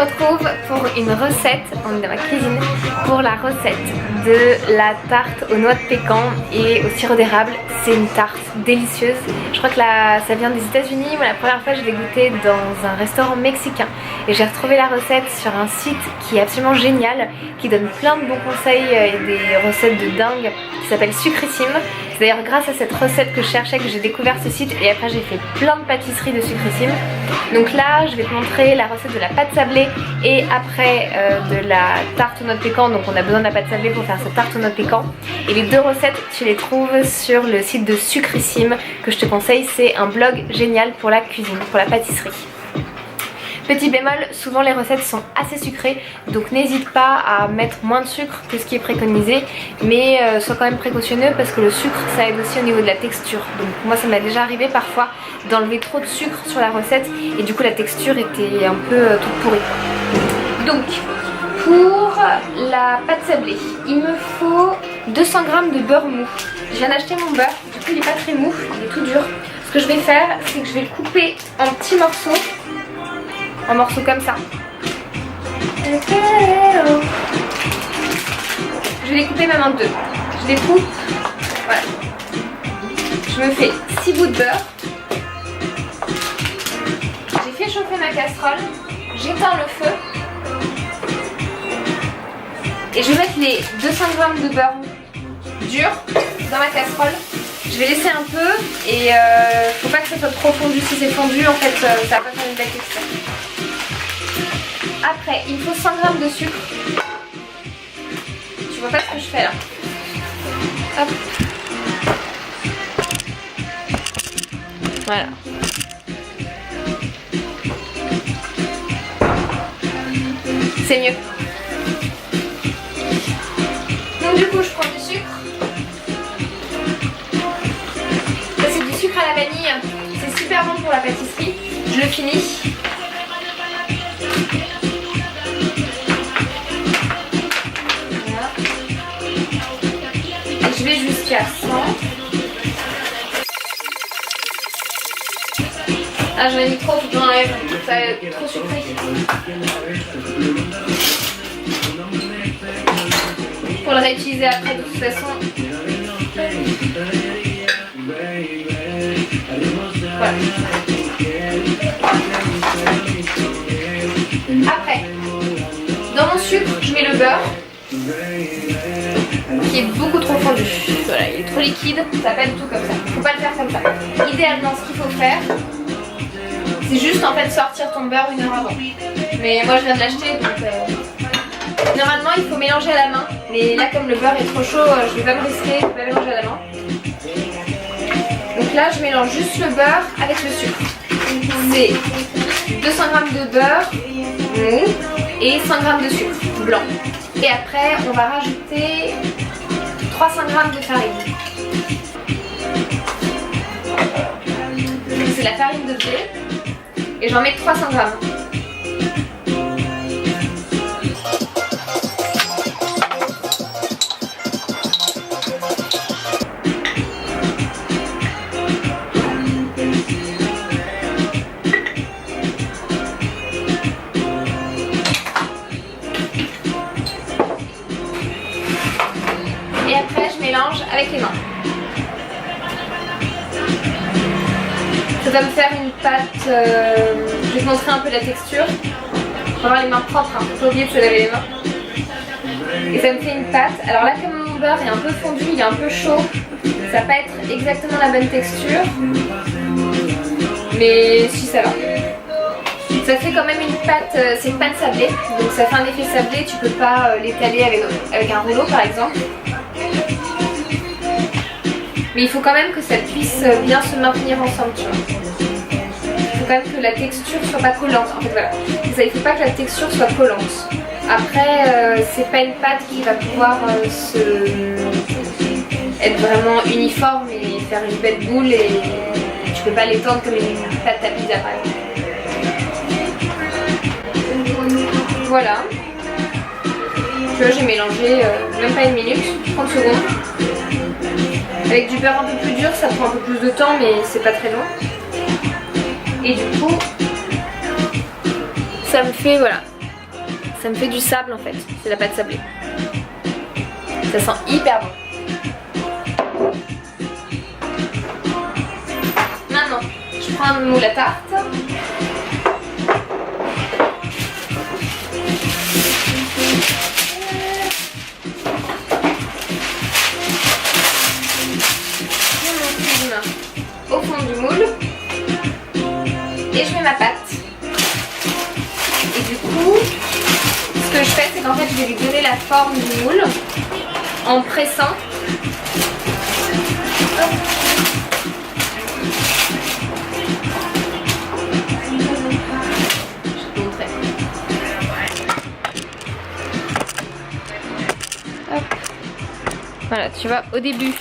retrouve pour une recette, on est dans ma cuisine, pour la recette de la tarte aux noix de pécan et au sirop d'érable. C'est une tarte délicieuse. Je crois que ça vient des États-Unis. Moi, la première fois je l'ai goûté dans un restaurant mexicain et j'ai retrouvé la recette sur un site qui est absolument génial, qui donne plein de bons conseils et des recettes de dingue, qui s'appelle Sucrissime. C'est d'ailleurs grâce à cette recette que je cherchais que j'ai découvert ce site, et après j'ai fait plein de pâtisseries de Sucrissime. Donc là je vais te montrer la recette de la pâte sablée et après de la tarte aux noix de pécan. Donc on a besoin de la pâte sablée pour faire cette tarte aux noix de pécan, et les deux recettes tu les trouves sur le site de Sucrissime que je te conseille. C'est un blog génial pour la cuisine, pour la pâtisserie. Petit bémol, souvent les recettes sont assez sucrées, donc n'hésite pas à mettre moins de sucre que ce qui est préconisé, mais sois quand même précautionneux parce que le sucre ça aide aussi au niveau de la texture. Donc moi ça m'est déjà arrivé parfois d'enlever trop de sucre sur la recette et du coup la texture était un peu toute pourrie. Donc pour la pâte sablée, il me faut 200 g de beurre mou. Je viens d'acheter mon beurre, du coup il n'est pas très mou, il est tout dur. Ce que je vais faire, c'est que je vais le couper en petits morceaux. En morceaux comme ça. Je vais les couper même en deux. Je les coupe. Voilà. Je me fais 6 bouts de beurre. J'ai fait chauffer ma casserole. J'éteins le feu. Et je vais mettre les 200 g de beurre dur dans ma casserole. Je vais laisser un peu et faut pas que ça soit trop fondu. Si c'est fondu, en fait, ça va pas faire une belle texture. Après, il me faut 100 g de sucre. Tu vois pas ce que je fais là. Hop. Voilà. C'est mieux. Donc du coup, je prends du sucre. Ça c'est du sucre à la vanille. C'est super bon pour la pâtisserie. Je le finis. Je vais jusqu'à 100. Ah, j'en ai mis trop, faut que j'enlève. Ça va être trop sucré. Pour le réutiliser après, de toute façon. Voilà. Après, dans mon sucre, je mets le beurre. Qui est beaucoup trop fondu. Voilà, il est trop liquide, ça va être tout comme ça. Faut pas le faire comme ça. Idéalement, ce qu'il faut faire, c'est juste en fait sortir ton beurre 1 heure avant. Mais moi je viens de l'acheter, donc normalement il faut mélanger à la main. Mais là comme le beurre est trop chaud, je vais pas me risquer, je vais pas mélanger à la main. Donc là je mélange juste le beurre avec le sucre. C'est 200 g de beurre mou et 100 g de sucre blanc. Et après, on va rajouter 300 g de farine. C'est la farine de blé. Et j'en mets 300 g. Et après je mélange avec les mains. Ça va me faire une pâte, je vais te montrer un peu la texture. Faut avoir les mains propres, hein. Faut pas oublier de se laver les mains. Et ça me fait une pâte. Alors là comme mon beurre est un peu fondu, il est un peu chaud, ça va pas être exactement la bonne texture. Mais si ça va. Ça fait quand même une pâte, c'est une pâte sablée. Donc ça fait un effet sablé, tu peux pas l'étaler avec un rouleau par exemple. Mais il faut quand même que ça puisse bien se maintenir ensemble, tu vois. Il faut quand même que la texture soit pas collante. En fait, voilà. Ça, il faut pas que la texture soit collante. Après, c'est pas une pâte qui va pouvoir être vraiment uniforme et faire une belle boule, et tu peux pas l'étendre comme une pâte à pizza par exemple. Voilà. Tu vois, j'ai mélangé même pas 1 minute, 30 secondes. Avec du beurre un peu plus dur, ça prend un peu plus de temps, mais c'est pas très long. Et du coup, ça me fait voilà Ça me fait du sable en fait, c'est la pâte sablée. Ça sent hyper bon. Maintenant, je prends un moule à tarte. Au fond du moule et je mets ma pâte et du coup ce que je fais c'est qu'en fait je vais lui donner la forme du moule en pressant. Hop. Je vais te montrer. Hop. Voilà, tu vois, au début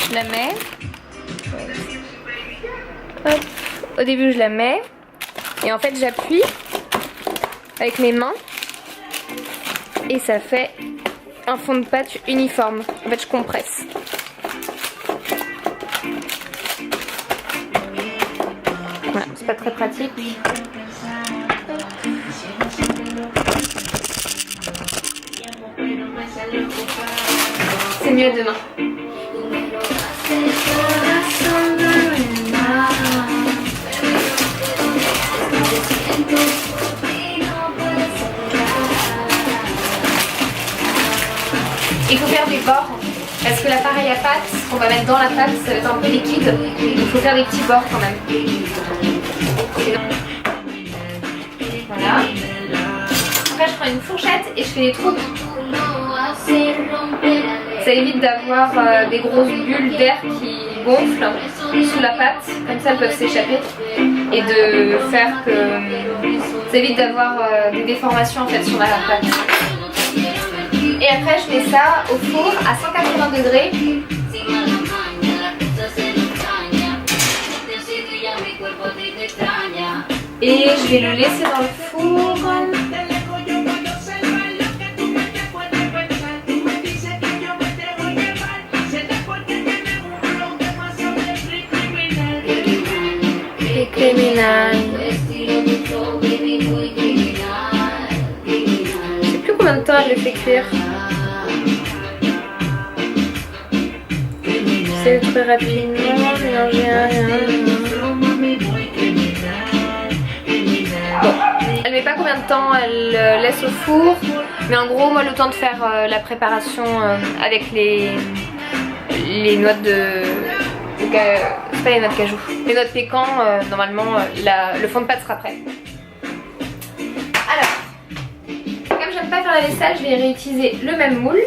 je la mets. Hop. Au début je la mets et en fait j'appuie avec mes mains et ça fait un fond de pâte uniforme. En fait je compresse. Voilà, c'est pas très pratique. C'est mieux demain. Il faut faire des bords parce que l'appareil à pâte qu'on va mettre dans la pâte ça va être un peu liquide, donc il faut faire des petits bords quand même. Voilà. Après je prends une fourchette et je fais des trous. Ça évite d'avoir des grosses bulles d'air qui gonflent sous la pâte, comme ça elles peuvent s'échapper et de faire que ça évite d'avoir des déformations en fait sur la pâte. Et après je mets ça au four à 180 degrés. Et je vais le laisser dans le four. Criminal. Je sais plus combien de temps elle le fait cuire. C'est très rapidement, mélanger un. Bon, elle met pas combien de temps elle laisse au four, mais en gros moi le temps de faire la préparation avec les noix de c'est pas les noix de cajou, les noix de pécan, normalement le fond de pâte sera prêt. Alors, comme j'aime pas faire la vaisselle, je vais réutiliser le même moule.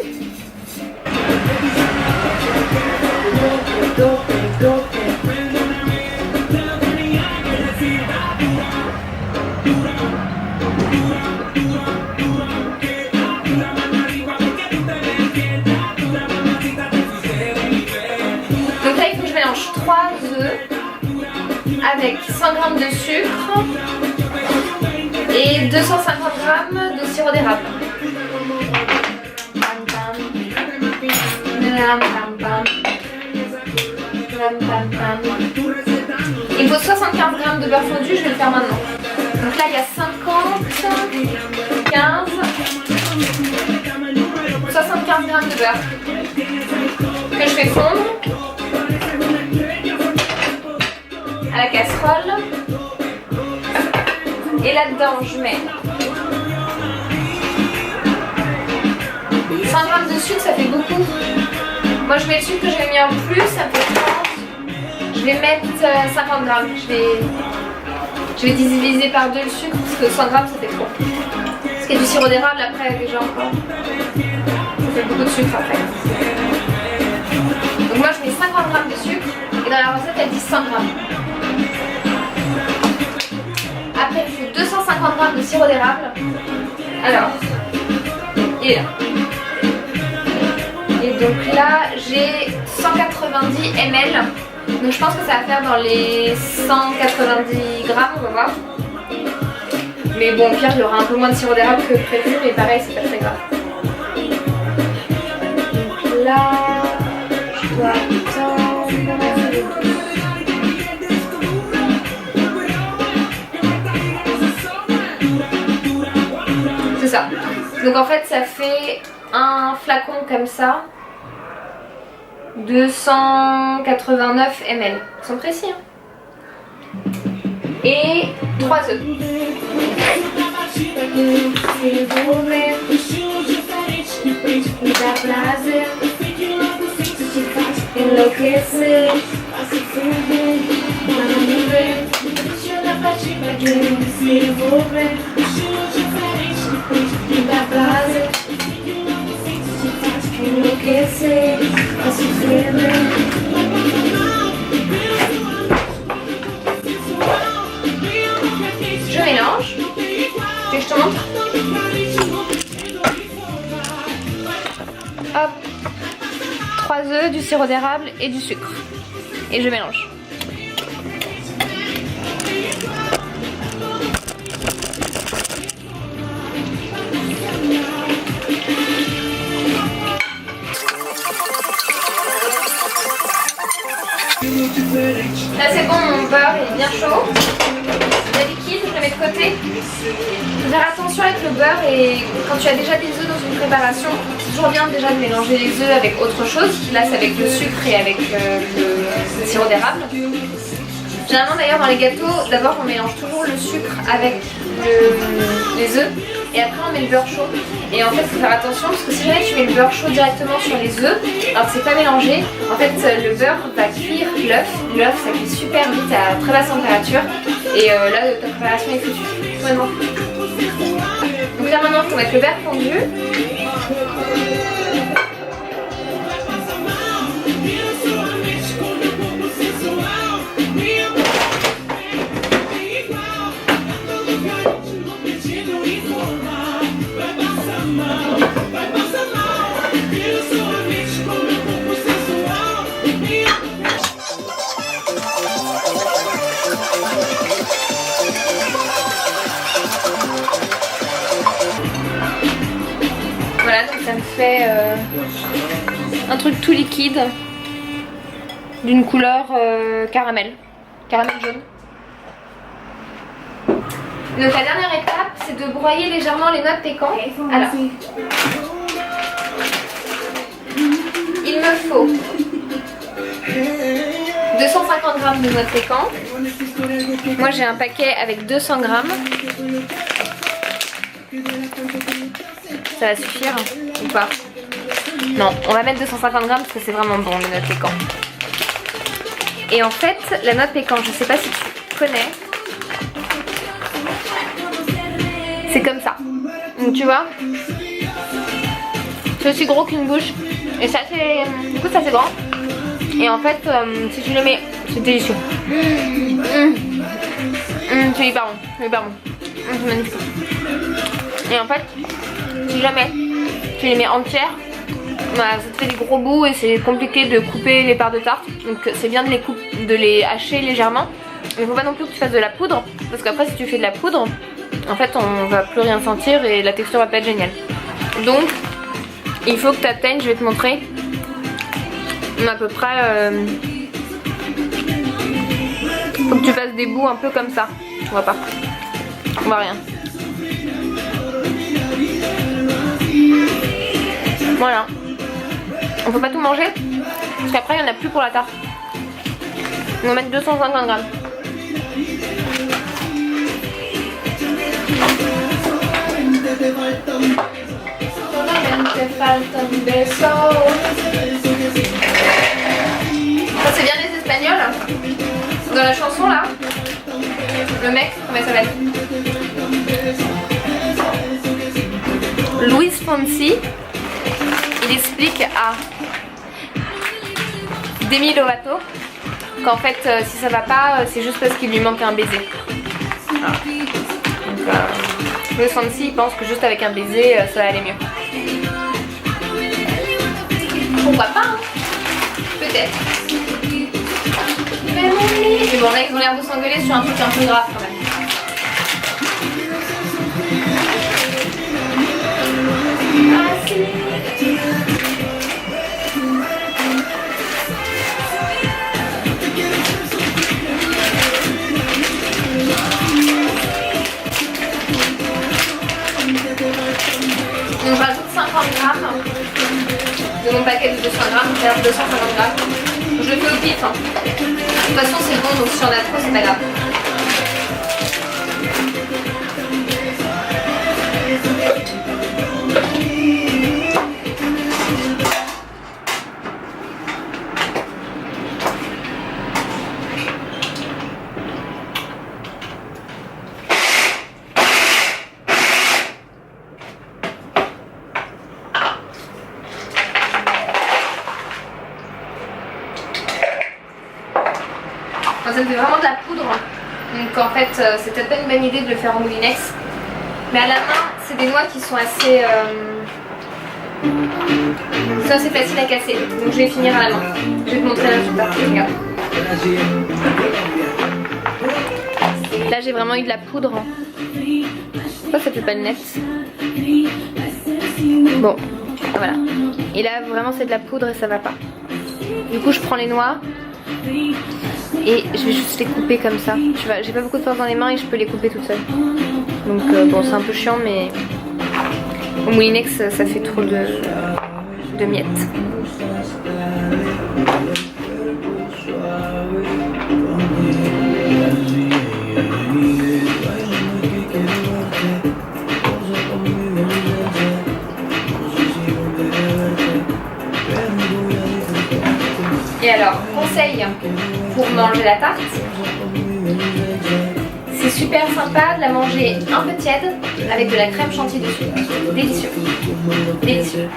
Donc là il faut que je mélange 3 œufs avec 100 g de sucre et 250 g de sirop d'érable. Il faut 75 g de beurre fondu, je vais le faire maintenant. Donc là il y a 50, 15, 75 g de beurre que je fais fondre à la casserole. Et là-dedans je mets 100 g de sucre, ça fait beaucoup. Moi je mets le sucre que j'ai mis en plus, ça me fait 30. Je vais mettre 50 g. Je vais diviser par 2 le sucre parce que 100 g ça fait trop. Parce qu'il y a du sirop d'érable après déjà encore. Ça fait beaucoup de sucre après. Donc moi je mets 50 g de sucre et dans la recette elle dit 100 g. Après il faut 250 g de sirop d'érable. Alors, il est là. Et donc là j'ai 190 ml. Donc je pense que ça va faire dans les 190 grammes, on va voir. Mais bon, au pire, il y aura un peu moins de sirop d'érable que prévu, mais pareil, c'est pas très grave. Donc là, je dois attendre. ça. Donc en fait ça fait un flacon comme ça, 289 ml. Ils sont précis hein. Et 3 œufs. Je mélange. Tu veux que je te montre? Hop. 3 œufs, du sirop d'érable et du sucre. Et je mélange. Là c'est bon, mon beurre est bien chaud. Le liquide, je le mets de côté. Faut faire attention avec le beurre et quand tu as déjà des œufs dans une préparation, c'est toujours bien déjà de mélanger les œufs avec autre chose. Là c'est avec le sucre et avec le sirop d'érable. Généralement d'ailleurs dans les gâteaux, d'abord on mélange toujours le sucre avec les œufs et après on met le beurre chaud. Et en fait il faut faire attention parce que si jamais tu mets le beurre chaud directement sur les œufs, alors que c'est pas mélangé, en fait le beurre va cuire l'œuf. L'œuf ça cuit super vite à très basse température et là ta préparation est foutue. Vraiment. Donc là maintenant il faut mettre le beurre fondu. Voilà, donc ça me fait un truc tout liquide d'une couleur caramel jaune. Donc la dernière étape c'est de broyer légèrement les noix de pécan. Alors, il me faut 250 g de noix de pécan. Moi j'ai un paquet avec 200 g. Ça va suffire ou pas? Non, on va mettre 250 g parce que c'est vraiment bon les noix de pécan. Et en fait, la noix de pécan, je sais pas si tu connais, c'est comme ça. Donc tu vois, c'est aussi gros qu'une bouche. Et ça c'est, du coup ça c'est grand. Et en fait, si tu le mets, c'est délicieux. C'est hyper bon, c'est hyper bon. C'est magnifique. Et en fait, si jamais tu les mets entières, bah, ça te fait des gros bouts et c'est compliqué de couper les parts de tarte. Donc c'est bien de les hacher légèrement. Il ne faut pas non plus que tu fasses de la poudre, parce qu'après si tu fais de la poudre, en fait on va plus rien sentir et la texture va pas être géniale. Donc il faut que tu atteignes, je vais te montrer, à peu près faut que tu fasses des bouts un peu comme ça. On voit pas, on voit rien. Voilà. On peut pas tout manger parce qu'après il n'y en a plus pour la tarte. On va mettre 250 g. Ça c'est bien les Espagnols. Dans la chanson là, le mec, comment il s'appelle? Luis Fonsi. Il explique à Demi Lovato qu'en fait si ça va pas c'est juste parce qu'il lui manque un baiser. Voilà. Donc Luis Fonsi il pense que juste avec un baiser ça va aller mieux. Pourquoi pas hein? Peut-être. Mais bon là ils ont l'air de s'engueuler sur un truc un peu grave quand même. Ah si. faire 250 grammes. Je le fais au pif. Hein. De toute façon, c'est bon, donc si on a trop, c'est pas grave. Ça me fait vraiment de la poudre, donc en fait c'est peut-être pas une bonne idée de le faire au moulinex, mais à la main c'est des noix qui sont assez faciles à casser, donc je vais finir à la main. Je vais te montrer le résultat. Regarde. Là j'ai vraiment eu de la poudre. Pourquoi ça fait pas le net? Bon, voilà. Et là vraiment c'est de la poudre et ça va pas. Du coup je prends les noix et je vais juste les couper comme ça. Tu vois, j'ai pas beaucoup de force dans les mains et je peux les couper toute seule. Donc bon, c'est un peu chiant, mais au moulinex ça fait trop de miettes. Et alors, conseil pour manger la tarte, c'est super sympa de la manger un peu tiède avec de la crème chantilly dessus. Délicieux. Délicieux.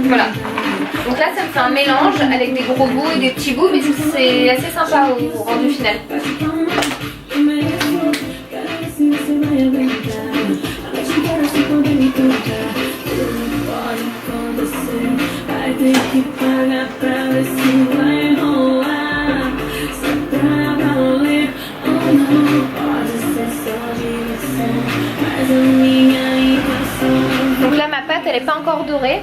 Voilà. Donc là ça me fait un mélange avec des gros bouts et des petits bouts, mais c'est assez sympa au rendu final. Donc là ma pâte elle est pas encore dorée.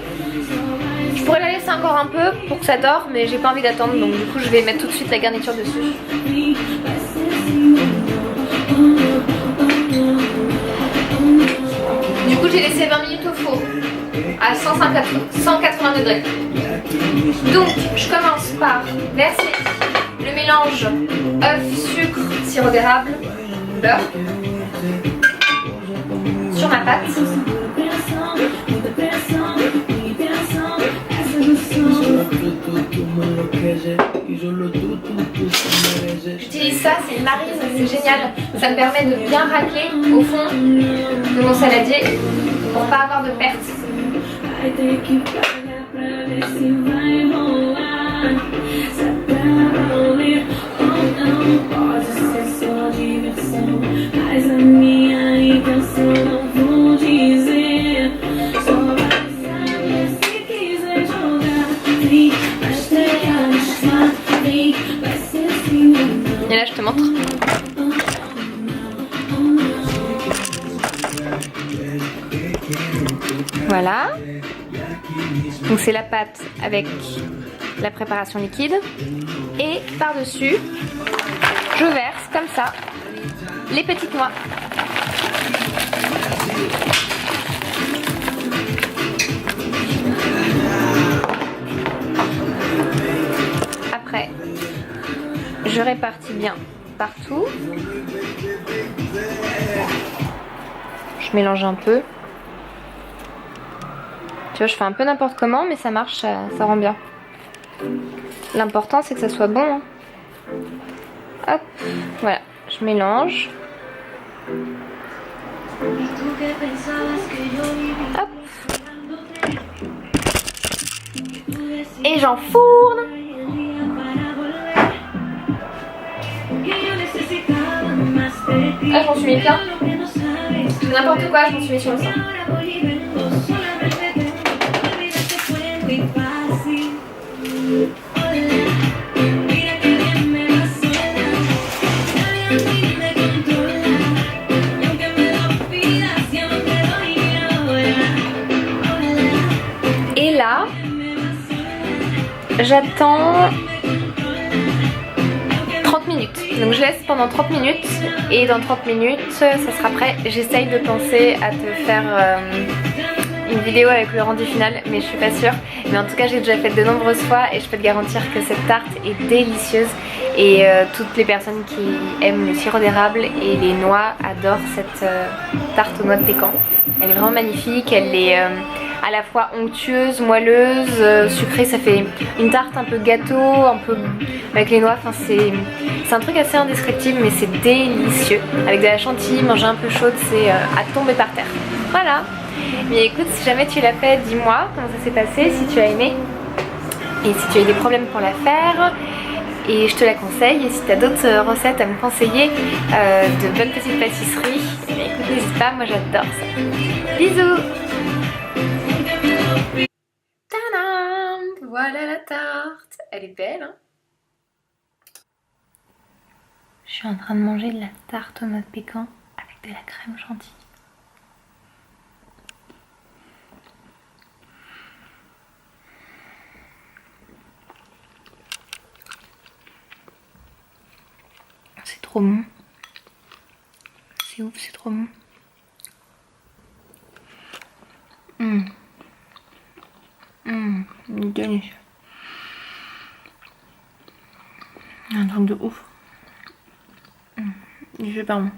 Je pourrais la laisser encore un peu pour que ça dore, mais j'ai pas envie d'attendre, donc du coup je vais mettre tout de suite la garniture dessus. Du coup j'ai laissé 20 minutes au four à 180 degrés. Donc je commence par verser le mélange œuf, sucre, sirop d'érable, beurre sur ma pâte. J'utilise ça, c'est une maryse, c'est génial. Ça me permet de bien racler au fond de mon saladier pour pas avoir de perte. Et là je te montre. Voilà. Donc c'est la pâte avec la préparation liquide. Et par-dessus, je verse comme ça les petites noix. Après, je répartis bien partout. Je mélange un peu. Tu vois, je fais un peu n'importe comment, mais ça marche, ça rend bien. L'important, c'est que ça soit bon. Hein. Hop, voilà, je mélange. Hop. Et j'enfourne. Ah, je m'en suis mis plein. N'importe quoi, je m'en suis mis sur le sein. Et là, j'attends Donc je laisse pendant 30 minutes et dans 30 minutes ça sera prêt. J'essaye de penser à te faire une vidéo avec le rendu final, mais je suis pas sûre. Mais en tout cas j'ai déjà fait de nombreuses fois et je peux te garantir que cette tarte est délicieuse. Et toutes les personnes qui aiment le sirop d'érable et les noix adorent cette tarte aux noix de pécan. Elle est vraiment magnifique, elle est à la fois onctueuse, moelleuse, sucrée. Ça fait une tarte un peu gâteau, un peu avec les noix. Enfin, c'est un truc assez indescriptible mais c'est délicieux. Avec de la chantilly, manger un peu chaude, c'est à tomber par terre. Voilà. Mais écoute, si jamais tu l'as fait, dis-moi comment ça s'est passé, si tu as aimé et si tu as eu des problèmes pour la faire. Et je te la conseille. Et si tu as d'autres recettes à me conseiller de bonnes petites pâtisseries, eh bien, écoute, n'hésite pas, moi j'adore ça. Bisous. Tadam! Voilà la tarte. Elle est belle, hein? Je suis en train de manger de la tarte aux noix de pécan avec de la crème chantilly. C'est trop bon. C'est ouf, c'est trop bon. Délicieux. Un truc de ouf. Super bon.